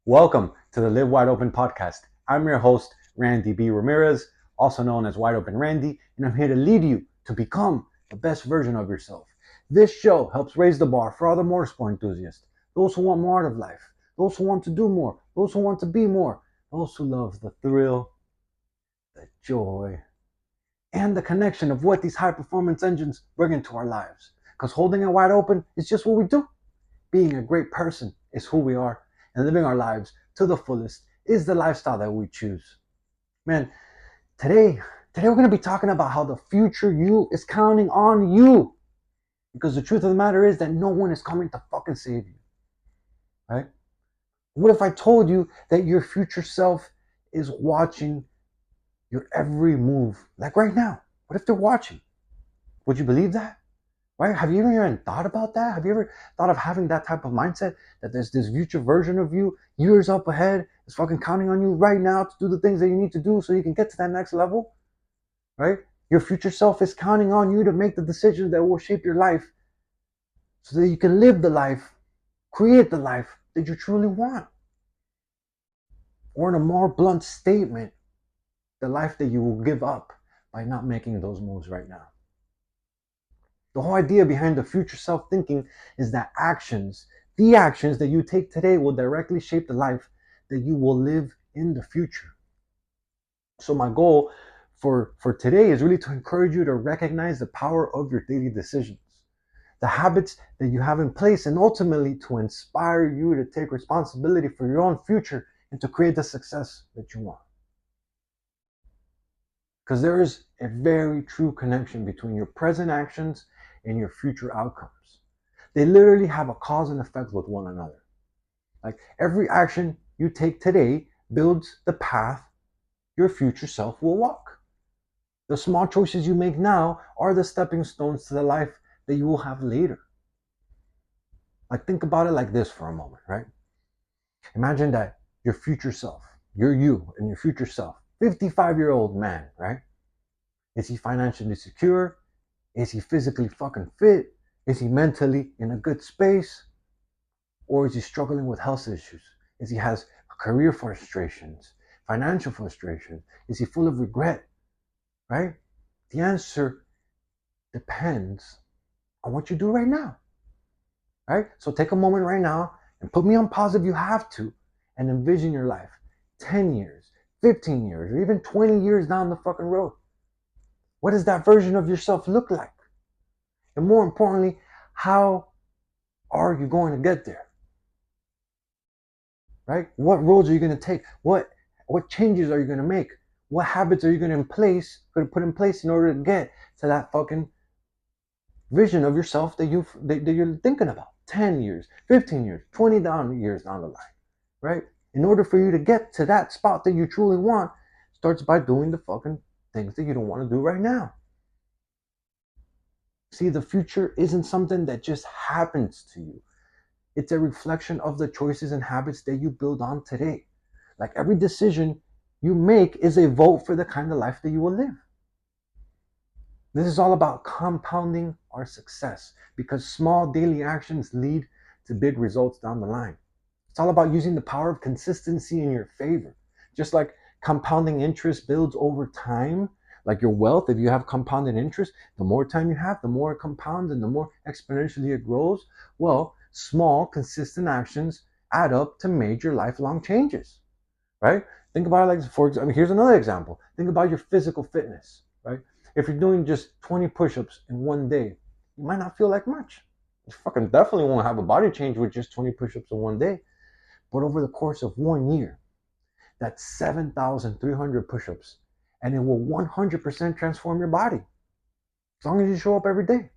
Welcome to the Live Wide Open podcast. I'm your host, Randy B. Ramirez, also known as Wide Open Randy, and I'm here to lead you to become the best version of yourself. This show helps raise the bar for other motorsport enthusiasts, those who want more out of life, those who want to do more, those who want to be more, those who love the thrill, the joy, and the connection of what these high performance engines bring into our lives. Because holding it wide open is just what we do. Being a great person is who we are, and living our lives to the fullest is the lifestyle that we choose. Man, today, today we're going to be talking about how the future you is counting on you. Because the truth of the matter is that no one is coming to fucking save you. Right? What if I told you that your future self is watching your every move? Like right now. What if they're watching? Would you believe that? Right? Have you even thought about that? Have you ever thought of having that type of mindset that there's this future version of you years up ahead is fucking counting on you right now to do the things that you need to do so you can get to that next level? Right? Your future self is counting on you to make the decisions that will shape your life so that you can live the life, create the life that you truly want. Or in a more blunt statement, the life that you will give up by not making those moves right now. The whole idea behind the future self thinking is that the actions that you take today will directly shape the life that you will live in the future. So my goal for today is really to encourage you to recognize the power of your daily decisions, the habits that you have in place, and ultimately to inspire you to take responsibility for your own future and to create the success that you want. Because there is a very true connection between your present actions and your future outcomes. They literally have a cause and effect with one another. Like every action you take today builds the path your future self will walk. The small choices you make now are the stepping stones to the life that you will have later. Like think about it like this for a moment, right? Imagine that your future self, you and your future self, 55-year-old man, right? Is he financially secure? Is he physically fucking fit? Is he mentally in a good space? Or is he struggling with health issues? Is he has career frustrations, financial frustration? Is he full of regret? Right? The answer depends on what you do right now. Right? So take a moment right now and put me on pause if you have to and envision your life 10 years, 15 years, or even 20 years down the fucking road. What does that version of yourself look like? And more importantly, how are you going to get there? Right? What roads are you going to take? What changes are you going to make? What habits are you going to put in place in order to get to that fucking vision of yourself that you're thinking about 10 years, 15 years, 20 years down the line, right? In order for you to get to that spot that you truly want, starts by doing the fucking things that you don't want to do right now. See, the future isn't something that just happens to you. It's a reflection of the choices and habits that you build on today. Like every decision you make is a vote for the kind of life that you will live. This is all about compounding our success because small daily actions lead to big results down the line. It's all about using the power of consistency in your favor. Just like compounding interest builds over time, like your wealth, if you have compounded interest, the more time you have, the more it compounds and the more exponentially it grows. Well, small, consistent actions add up to major lifelong changes, right? Think about it like, for example, here's another example. Think about your physical fitness, right? If you're doing just 20 push-ups in one day, you might not feel like much. You fucking definitely won't have a body change with just 20 push-ups in one day. But over the course of 1 year, that's 7,300 push-ups, and it will 100% transform your body as long as you show up every day.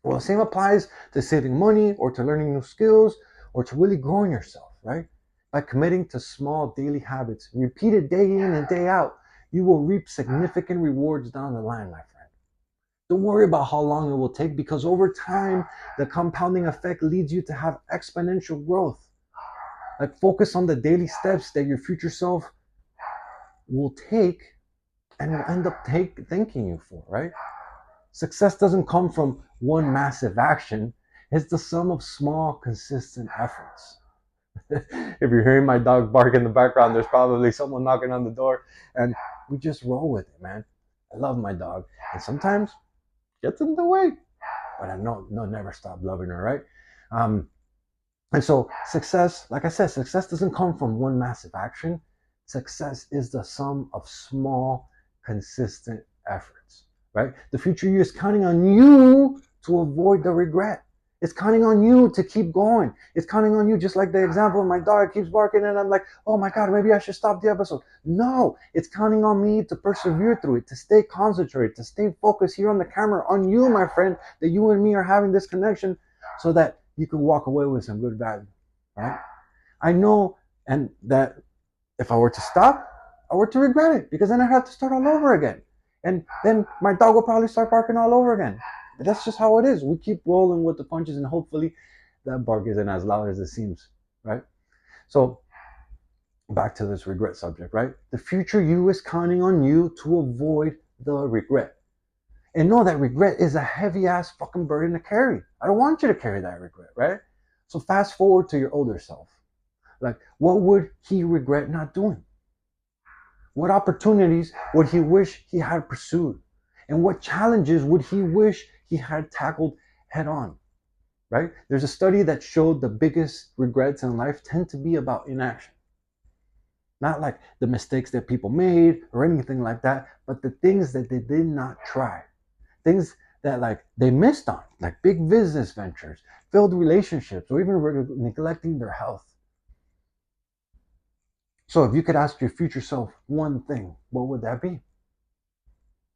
Well, the same applies to saving money or to learning new skills or to really growing yourself, right? By committing to small daily habits, repeated day in and day out, you will reap significant rewards down the line, my friend. Don't worry about how long it will take because over time, the compounding effect leads you to have exponential growth. Like focus on the daily steps that your future self will take and will end up thanking you for, right? Success doesn't come from one massive action. It's the sum of small, consistent efforts. If you're hearing my dog bark in the background, there's probably someone knocking on the door, and we just roll with it, man. I love my dog, and sometimes it gets in the way, but I know, no, never stop loving her, right? Um, and so success, like I said, success doesn't come from one massive action. Success is the sum of small, consistent efforts, right? The future you is counting on you to avoid the regret. It's counting on you to keep going. It's counting on you, just like the example, my dog keeps barking and I'm like, oh my God, maybe I should stop the episode. No, it's counting on me to persevere through it, to stay concentrated, to stay focused here on the camera, on you, my friend, that you and me are having this connection so that you can walk away with some good value, right? I know, and that if I were to stop, I were to regret it because then I'd have to start all over again. And then my dog will probably start barking all over again. But that's just how it is. We keep rolling with the punches and hopefully that bark isn't as loud as it seems, right? So back to this regret subject, right? The future you is counting on you to avoid the regret. And know that regret is a heavy ass fucking burden to carry. I don't want you to carry that regret, right? So fast forward to your older self. Like, what would he regret not doing? What opportunities would he wish he had pursued? And what challenges would he wish he had tackled head on? Right? There's a study that showed the biggest regrets in life tend to be about inaction. Not like the mistakes that people made or anything like that, but the things that they did not try. Things that like they missed on, like big business ventures, failed relationships, or even neglecting their health. So if you could ask your future self one thing, what would that be?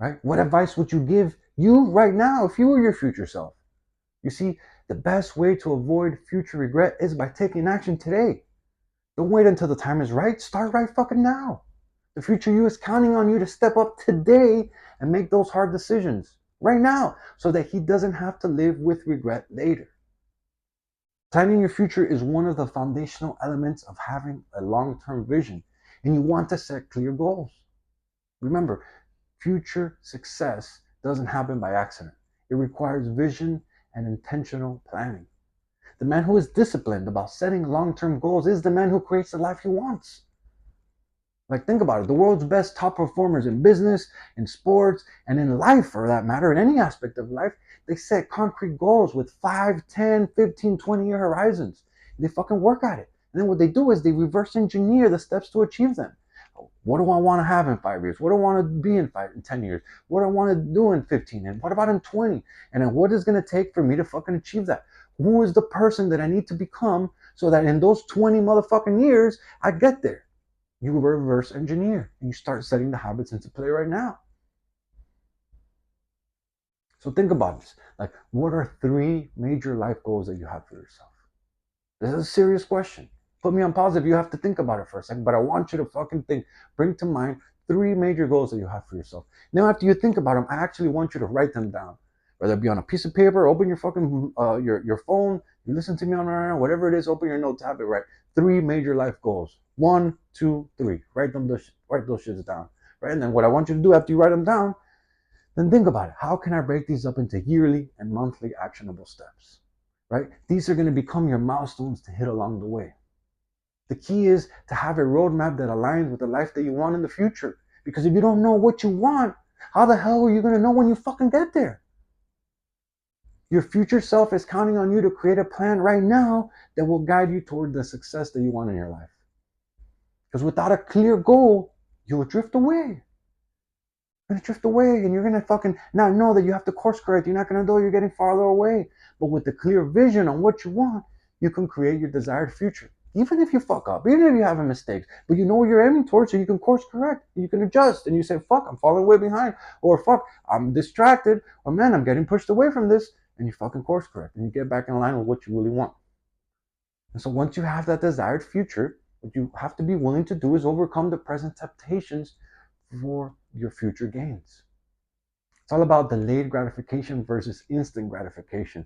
Right? What advice would you give you right now if you were your future self? You see, the best way to avoid future regret is by taking action today. Don't wait until the time is right. Start right fucking now. The future you is counting on you to step up today and make those hard decisions right now so that he doesn't have to live with regret later. Planning your future is one of the foundational elements of having a long-term vision, and you want to set clear goals. Remember, future success doesn't happen by accident. It requires vision and intentional planning. The man who is disciplined about setting long-term goals is the man who creates the life he wants. Like, think about it. The world's best top performers in business, in sports, and in life, for that matter, in any aspect of life, they set concrete goals with 5, 10, 15, 20-year horizons. They fucking work at it. And then what they do is they reverse engineer the steps to achieve them. What do I want to have in 5 years? What do I want to be in 10 years? What do I want to do in 15? And what about in 20? And then what is going to take for me to fucking achieve that? Who is the person that I need to become so that in those 20 motherfucking years, I get there? You reverse engineer and you start setting the habits into play right now. So think about this. Like, what are 3 major life goals that you have for yourself? This is a serious question. Put me on pause if you have to think about it for a second, but I want you to fucking think. Bring to mind 3 major goals that you have for yourself. Now, after you think about them, I actually want you to write them down. Whether it be on a piece of paper, open your fucking your phone, you listen to me on right now, whatever it is, open your notes, have it right. 3 major life goals. 1, 2, 3. Write those shits down. Right? And then what I want you to do after you write them down, then think about it. How can I break these up into yearly and monthly actionable steps? Right? These are going to become your milestones to hit along the way. The key is to have a roadmap that aligns with the life that you want in the future. Because if you don't know what you want, how the hell are you going to know when you fucking get there? Your future self is counting on you to create a plan right now that will guide you toward the success that you want in your life. Because without a clear goal, you will drift away. You're going to drift away and you're going to fucking not know that you have to course correct. You're not going to know you're getting farther away. But with the clear vision on what you want, you can create your desired future. Even if you fuck up, even if you have a mistake, but you know where you're aiming towards, so you can course correct, you can adjust, and you say, fuck, I'm falling way behind, or fuck, I'm distracted, or man, I'm getting pushed away from this, and you fucking course correct, and you get back in line with what you really want. And so once you have that desired future, what you have to be willing to do is overcome the present temptations for your future gains. It's all about delayed gratification versus instant gratification.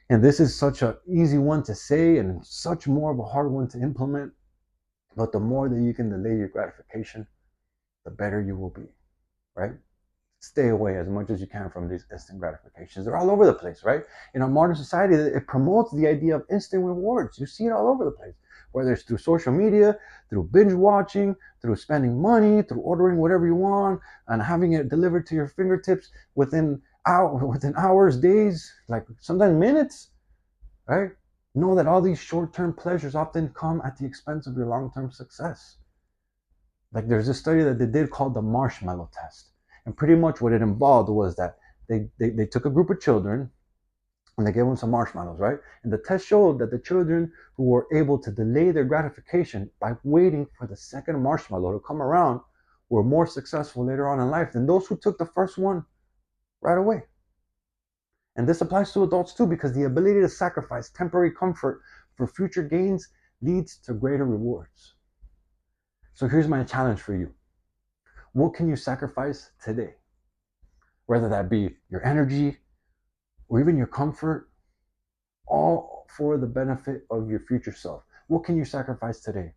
And this is such an easy one to say and such more of a hard one to implement. But the more that you can delay your gratification, the better you will be, right? Stay away as much as you can from these instant gratifications. They're all over the place, right? In our modern society, it promotes the idea of instant rewards. You see it all over the place, whether it's through social media, through binge watching, through spending money, through ordering whatever you want and having it delivered to your fingertips within hours, days, like sometimes minutes, right? Know that all these short-term pleasures often come at the expense of your long-term success. Like there's a study that they did called the marshmallow test. And pretty much what it involved was that they took a group of children and they gave them some marshmallows, right? And the test showed that the children who were able to delay their gratification by waiting for the second marshmallow to come around were more successful later on in life than those who took the first one right away. And this applies to adults too, because the ability to sacrifice temporary comfort for future gains leads to greater rewards. So here's my challenge for you. What can you sacrifice today? Whether that be your energy or even your comfort, all for the benefit of your future self. What can you sacrifice today?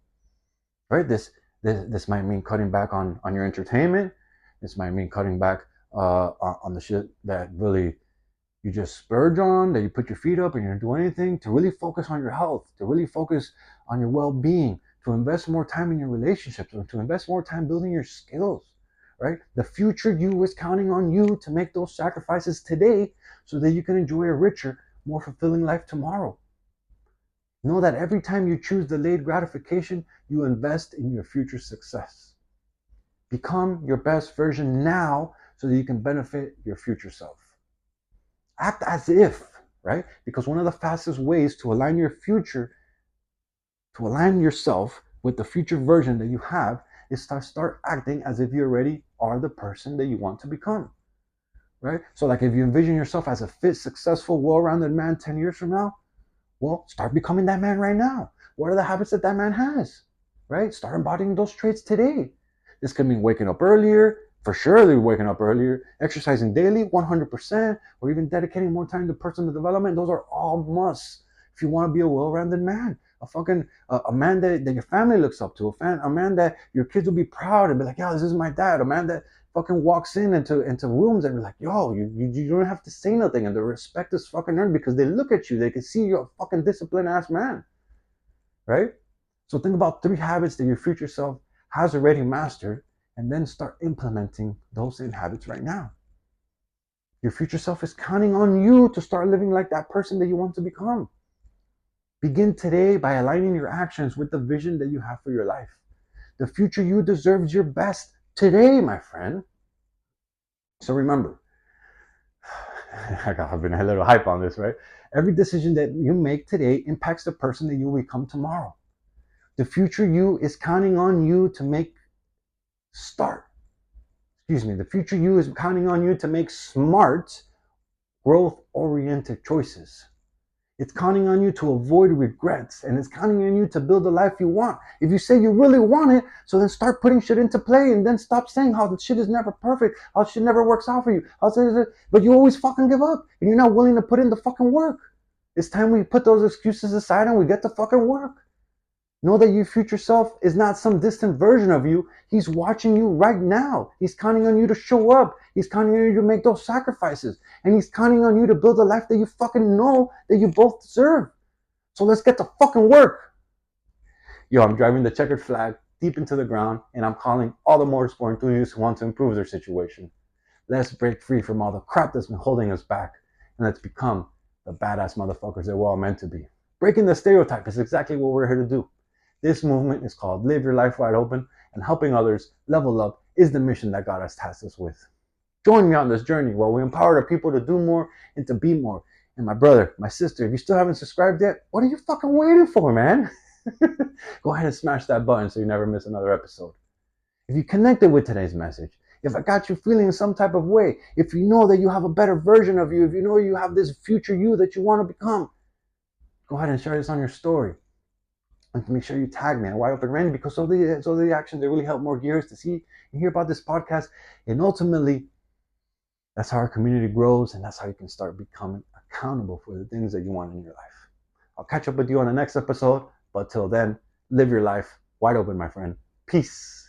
Right? This might mean cutting back on your entertainment. This might mean cutting back on the shit that really you just splurge on, that you put your feet up and you don't do anything, to really focus on your health, to really focus on your well-being, to invest more time in your relationships, or to invest more time building your skills, right? The future you is counting on you to make those sacrifices today so that you can enjoy a richer, more fulfilling life tomorrow. Know that every time you choose delayed gratification, you invest in your future success. Become your best version now so that you can benefit your future self. Act as if, right? Because one of the fastest ways to align your future, to align yourself with the future version that you have, is to start acting as if you already are the person that you want to become, right? So like if you envision yourself as a fit, successful, well-rounded man 10 years from now, well, start becoming that man right now. What are the habits that man has, right? Start embodying those traits today. This could mean waking up earlier, for sure they're waking up earlier, exercising daily, 100%, or even dedicating more time to personal development. Those are all musts if you want to be a well-rounded man, a man that your family looks up to, a man that your kids will be proud and be like, yo, this is my dad, a man that fucking walks into rooms and be like, yo, you don't have to say nothing, and the respect is fucking earned because they look at you, they can see you're a fucking disciplined ass man, right? So think about 3 habits that your future self has already mastered, and then start implementing those same habits right now. Your future self is counting on you to start living like that person that you want to become. Begin today by aligning your actions with the vision that you have for your life. The future you deserves your best today, my friend. So remember, I've been a little hype on this, right? Every decision that you make today impacts the person that you will become tomorrow. The future you is counting on you to make the future you is counting on you to make smart, growth-oriented choices. It's counting on you to avoid regrets, and it's counting on you to build the life you want. If you say you really want it, so then start putting shit into play, and then stop saying how the shit is never perfect, how shit never works out for you, but you always fucking give up, and you're not willing to put in the fucking work. It's time we put those excuses aside and we get to fucking work. Know that your future self is not some distant version of you. He's watching you right now. He's counting on you to show up. He's counting on you to make those sacrifices. And he's counting on you to build a life that you fucking know that you both deserve. So let's get to fucking work. Yo, I'm driving the checkered flag deep into the ground, and I'm calling all the motorsport enthusiasts who want to improve their situation. Let's break free from all the crap that's been holding us back, and let's become the badass motherfuckers that we're all meant to be. Breaking the stereotype is exactly what we're here to do. This movement is called Live Your Life Wide Open, and helping others level up is the mission that God has tasked us with. Join me on this journey where we empower the people to do more and to be more. And my brother, my sister, if you still haven't subscribed yet, what are you fucking waiting for, man? Go ahead and smash that button so you never miss another episode. If you connected with today's message, if I got you feeling some type of way, if you know that you have a better version of you, if you know you have this future you that you want to become, go ahead and share this on your story. And make sure you tag me at Wide Open Randy, because so the actions, they really help more gears to see and hear about this podcast. And ultimately, that's how our community grows, and that's how you can start becoming accountable for the things that you want in your life. I'll catch up with you on the next episode, but till then, live your life wide open, my friend. Peace.